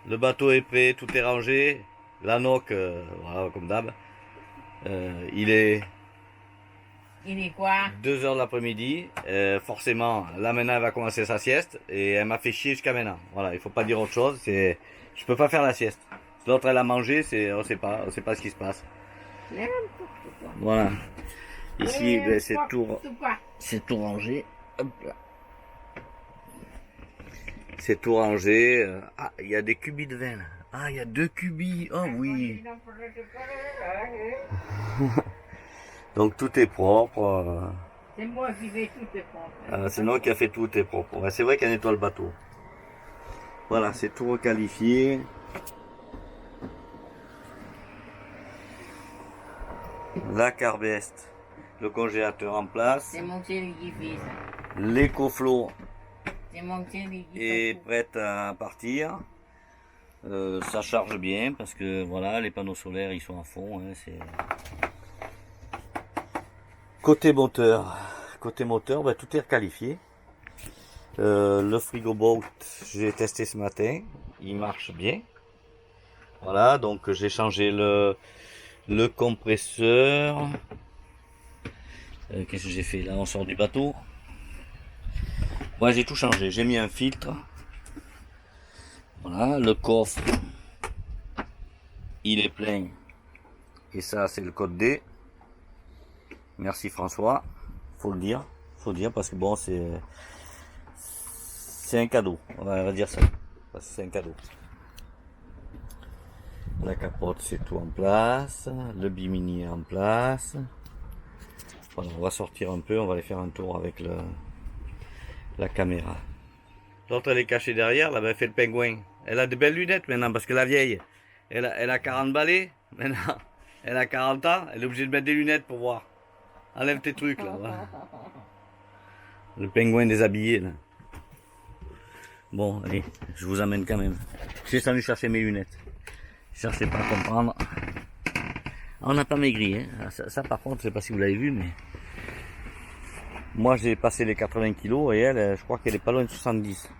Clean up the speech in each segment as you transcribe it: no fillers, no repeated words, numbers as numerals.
Le bateau est prêt, tout est rangé. La noc, voilà, comme d'hab. Il est Il est quoi? 2 heures de l'après-midi. Forcément, là maintenant, elle va commencer sa sieste. Et elle m'a fait chier jusqu'à maintenant. Voilà, il faut pas dire autre chose. Je peux pas faire la sieste. L'autre, elle a mangé, on sait pas ce qui se passe. N'importe quoi. Voilà. Ici, ben, N'importe quoi. c'est tout rangé. Hop là. C'est tout rangé. Ah, il y a des cubis de vin là. Ah, il y a 2 cubis. Oh oui. Donc tout est propre. C'est moi qui vais tout est propre. C'est nous qui a fait tout est propre. Ouais, c'est vrai qu'elle nettoie le bateau. Voilà, c'est tout requalifié. La carbeste, le congélateur en place. C'est mon chéri qui fait ça. L'écoflow C'est mon chéri qui est fait tout. prête à partir. Ça charge bien parce que voilà, les panneaux solaires ils sont à fond. Hein, côté moteur, bah, tout est requalifié. Le frigo boat, j'ai testé ce matin, il marche bien. Voilà, donc j'ai changé le compresseur. Qu'est-ce que j'ai fait là? On sort du bateau. Ouais, j'ai tout changé. J'ai mis un filtre. Voilà, le coffre, il est plein. Et ça, c'est le code D. Merci François. Faut le dire. Faut le dire parce que bon, c'est un cadeau. On va dire ça. Parce que c'est un cadeau. La capote, c'est tout en place. Le bimini est en place. Voilà, on va sortir un peu. On va aller faire un tour avec la caméra. L'autre, elle est cachée derrière. Là, elle fait le pingouin. Elle a de belles lunettes maintenant parce que la vieille, elle a 40 balais. Maintenant, elle a 40 ans. Elle est obligée de mettre des lunettes pour voir. Enlève tes trucs là. Voilà. Le pingouin déshabillé là. Bon, allez, je vous amène quand même. J'ai descendu chercher mes lunettes. Cherchez pas à comprendre. On n'a pas maigri, hein. Ça par contre, je sais pas si vous l'avez vu, mais moi j'ai passé les 80 kilos et elle, je crois qu'elle est pas loin de 70.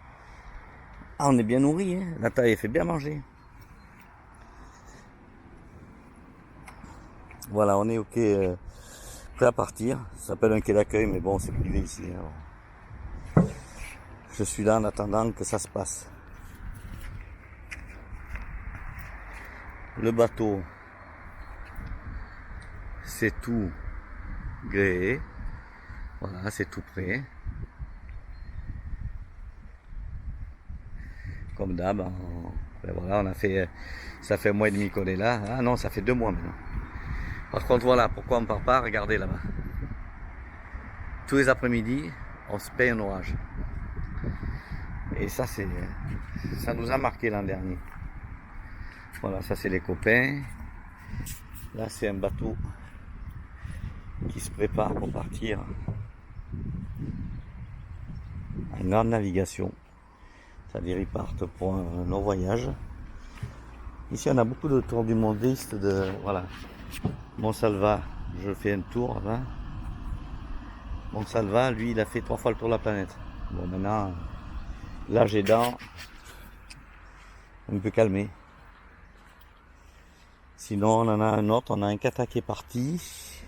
Ah, on est bien nourri, hein. La taille fait bien manger. Voilà, on est ok, prêt à partir. Ça s'appelle un quai d'accueil, mais bon, c'est privé ici. Alors. Je suis là en attendant que ça se passe. Le bateau, c'est tout gréé. Voilà, c'est tout prêt. Comme d'hab, ben voilà, on a fait, ça fait 1 mois et demi qu'on est là. Ah non, ça fait 2 mois maintenant. Par contre, voilà, pourquoi on part pas, regardez là-bas. Tous les après-midi, on se paye un orage. Et ça, ça nous a marqué l'an dernier. Voilà, ça c'est les copains. Là, c'est un bateau qui se prépare pour partir en grande navigation. C'est-à-dire, ils partent pour un long voyage. Ici, on a beaucoup de tours du mondiste. Voilà. Monsalva, je fais un tour là. Monsalva, lui, il a fait 3 fois le tour de la planète. Bon, maintenant, l'âge aidant, on peut calmer. Sinon, on en a un autre. On a un kata qui est parti.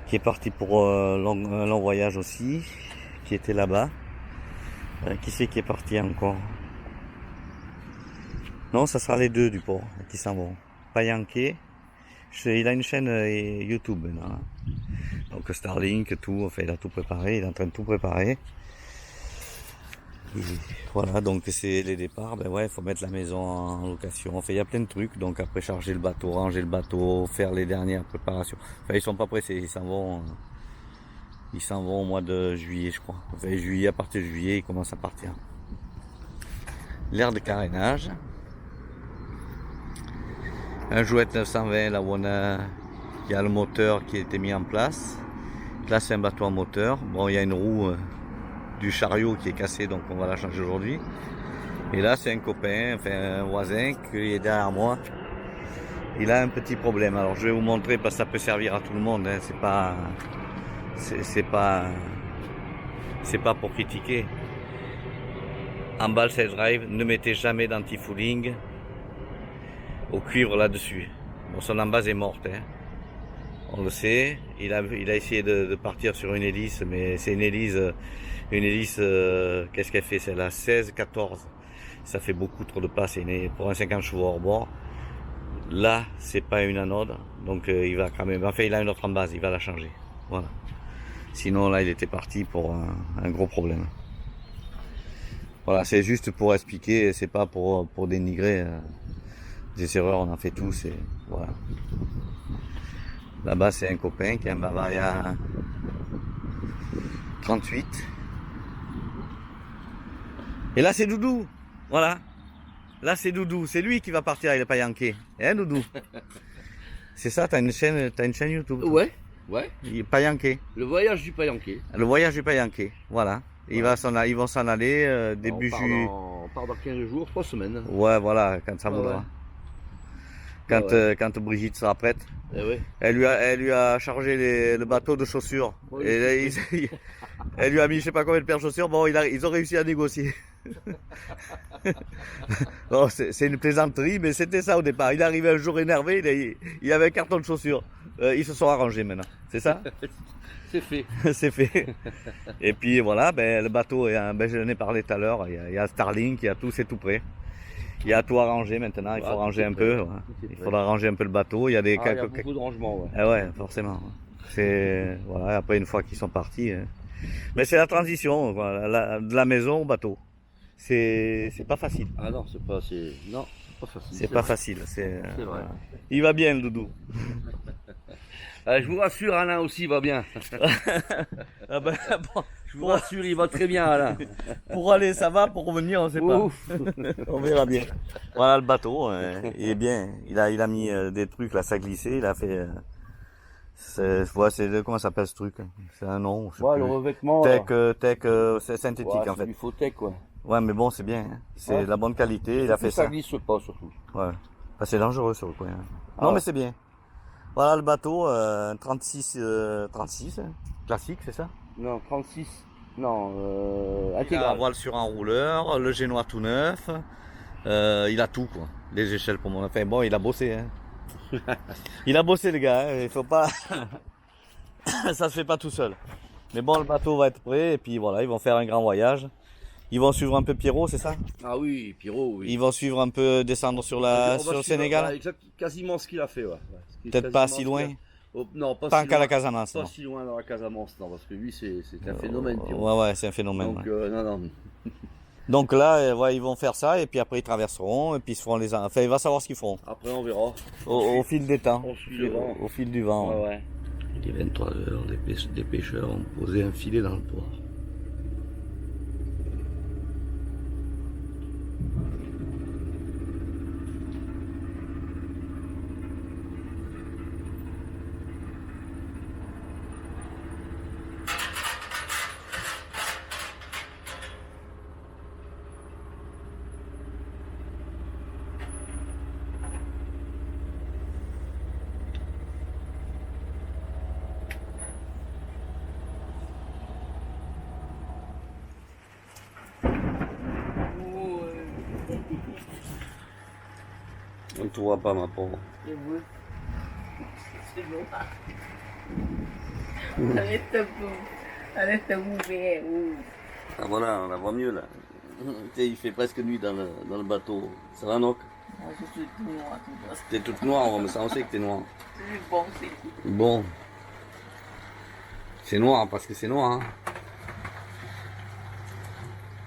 Qui est parti pour un long voyage aussi. Qui était là-bas. Qui c'est qui est parti encore? Non, ça sera les deux du port qui s'en vont. Payanké. Il a une chaîne YouTube maintenant. Donc Starlink, tout, enfin il a tout préparé, il est en train de tout préparer. Et voilà, donc c'est les départs, ben ouais, il faut mettre la maison en location. Enfin, il y a plein de trucs, donc après charger le bateau, ranger le bateau, faire les dernières préparations. Enfin, ils sont pas pressés, ils s'en vont au mois de juillet, je crois. Enfin, juillet, à partir de juillet, ils commencent à partir. L'air de carénage. Un Jouette 920, là où il y a le moteur qui a été mis en place. Là, c'est un bateau en moteur. Bon, il y a une roue du chariot qui est cassée, donc on va la changer aujourd'hui. Et là, c'est un copain, enfin un voisin qui est derrière moi. Il a un petit problème. Alors, je vais vous montrer parce que ça peut servir à tout le monde. Hein. C'est pas pour critiquer. en balsa drive, ne mettez jamais d'anti-fouling au cuivre là-dessus. Bon, son embase est morte, hein. On le sait. Il a essayé de partir sur une hélice, mais c'est une hélice, qu'est-ce qu'elle fait? C'est la 16-14. Ça fait beaucoup trop de passes. Pour un 50 chevaux hors bord. Là, c'est pas une anode, donc il va cramer. Enfin, il a une autre embase, il va la changer. Voilà. Sinon, là, il était parti pour un gros problème. Voilà, c'est juste pour expliquer, c'est pas pour dénigrer. Des erreurs, on en fait tous. Et voilà. Là-bas, c'est un copain qui a un Bavaria 38. Et là, c'est Doudou. Voilà. Là, c'est Doudou. C'est lui qui va partir, il n'est pas yanké. Hein, Doudou? C'est ça, t'as une chaîne YouTube. Toi. Ouais, ouais. Il est pas yanké. Le voyage du Payanké. Le voyage du pas yanké. Voilà. Ouais. Ils vont s'en aller début juillet. On part dans 15 jours, 3 semaines. Ouais, voilà, quand ça Ouais, voudra. ouais. Quand Brigitte sera prête. Eh ouais. Elle lui a chargé le bateau de chaussures. Oui. Et là, elle lui a mis je sais pas combien de paires de chaussures. Bon, ils ont réussi à négocier. Bon, c'est une plaisanterie, mais c'était ça au départ. Il est arrivé un jour énervé, il avait un carton de chaussures. Ils se sont arrangés maintenant. C'est ça? C'est fait. C'est fait. Et puis voilà, le bateau, je l'en ai parlé tout à l'heure. Il y a Starlink, il y a tout, c'est tout prêt. Il y a tout à ranger maintenant, il faut ranger un peu. Ouais. Il faudra ranger un peu le bateau. Il y a Il y a beaucoup de rangements, ouais. Ah ouais, forcément. C'est voilà, après une fois qu'ils sont partis. Mais c'est la transition, quoi, de la maison au bateau. C'est pas facile. Ah non, c'est pas facile. C'est pas facile. C'est vrai. Voilà. Il va bien, le Doudou. Je vous rassure, Alain aussi va bien. Ah ben, bon, Je vous rassure, il va très bien, Alain. pour aller, ça va. Pour revenir, on sait pas. Ouf. On verra bien. Voilà le bateau. Il est bien. Il a mis des trucs là, ça glissait. Il a fait. Comment ça s'appelle ce truc? C'est un nom. Je sais Ouais, plus. le revêtement. Tech, c'est synthétique ouais, en fait. Il faut tech, quoi. Ouais, mais bon, c'est bien. Hein. C'est Ouais. de la bonne qualité. Il a fait Ça ça. glisse pas, surtout. Ouais. Enfin, c'est dangereux sur le coin. Hein. Ah Non, ouais. mais c'est bien. Voilà le bateau, 36, hein. Classique, c'est ça? Non, 36. Non, Il a la intégral. voile sur enrouleur, le génois tout neuf. Il a tout, quoi. Les échelles pour mon enfin, bon, il a bossé, hein. Il a bossé, le gars. Hein. Il faut pas. Ça se fait pas tout seul. Mais bon, le bateau va être prêt et puis voilà, ils vont faire un grand voyage. Ils vont suivre un peu Pierrot, c'est ça? Ah oui, Pierrot, oui. Ils vont suivre un peu, descendre sur On va le suivre, Sénégal. voilà, quasiment ce qu'il a fait, ouais. Peut-être pas si loin. Non, pas Pas si qu'à loin. la Casamance. Pas Non. si loin dans la Casamance, non, parce que lui, c'est un phénomène, Pierrot. Ouais, ouais, c'est un phénomène. Donc, Ouais. non. Donc là, ouais, ils vont faire ça et puis après ils traverseront et puis ils se feront les. Enfin, il va savoir ce qu'ils feront Après, on verra. au fil des temps. On suit le vent. Au fil du vent. Ouais, ouais. Il est 23h, les pêcheurs ont posé un filet dans le port. On ne te voit pas, ma pauvre. C'est beau. C'est beau. Arrête beau. Arrête ouvert. Ah voilà, on la voit mieux là. Il fait presque nuit dans le bateau. Ça va, Noc? Moi, je suis tout noir, tout noir. T'es toute noire, mais ça on sait que t'es noire. C'est bon, c'est Bon. C'est noir parce que c'est noir. Hein.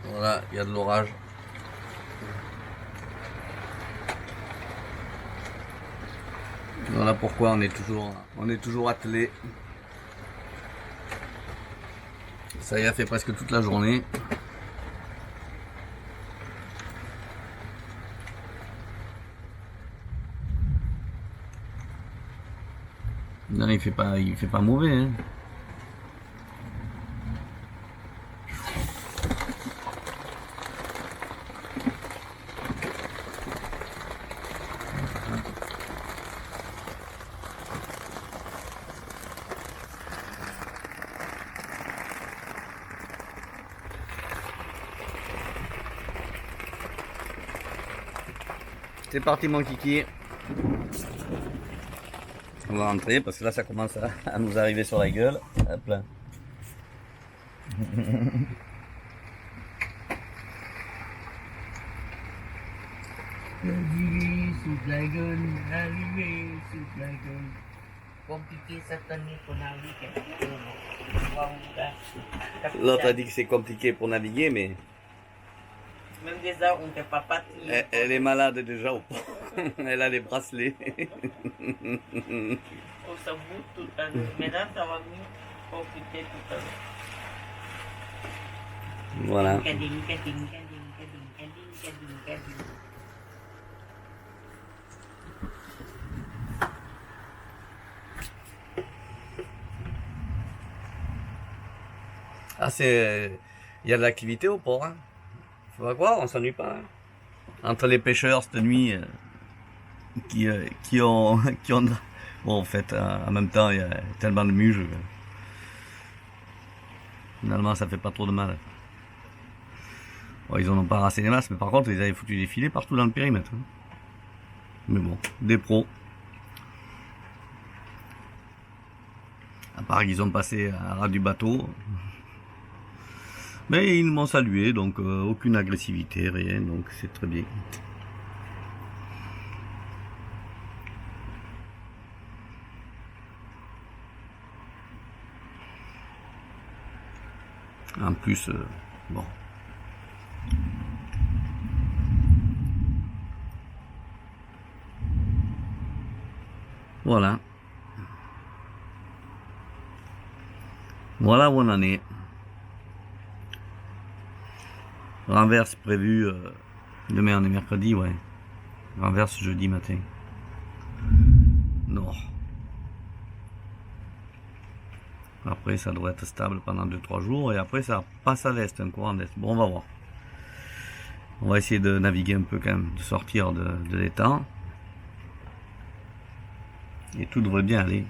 Voilà, il y a de l'orage. Voilà pourquoi on est toujours attelé. Ça y a fait presque toute la journée. Non, il fait pas mauvais. Hein. C'est parti mon kiki. On va rentrer parce que là ça commence à nous arriver sur la gueule. Hop là. Sous la gueule, arrivé, sous la gueule. Compliqué cette année pour naviguer. L'autre a dit que c'est compliqué pour naviguer, mais Même déjà, on ne fait pas partie. elle est malade déjà au pont. Elle a les bracelets. On s'en fout tout à l'heure. Maintenant, ça va mieux. Compliqué tout à l'heure. Voilà. Cading, cading, cading, cading, cading, cading, cading. Ah, c'est. Il y a de l'activité au port. Hein. Faut pas croire, on s'ennuie pas. Hein. Entre les pêcheurs cette nuit qui ont. Bon, en fait, en même temps, il y a tellement de muges. Finalement, ça fait pas trop de mal. Bon, ils en ont pas rassé les masses, mais par contre, ils avaient foutu des filets partout dans le périmètre. Hein. Mais bon, des pros. À part qu'ils ont passé à ras du bateau. Mais ils m'ont salué, donc aucune agressivité, rien, donc c'est très bien. En plus, bon. Voilà. Voilà où on en est. Renverse prévu demain, on est mercredi, ouais. Renverse jeudi matin. Nord. Après, ça devrait être stable pendant 2-3 jours. Et après, ça passe à l'est, un courant d'est. Bon, on va voir. On va essayer de naviguer un peu quand même, de sortir de l'étang. Et tout devrait bien aller.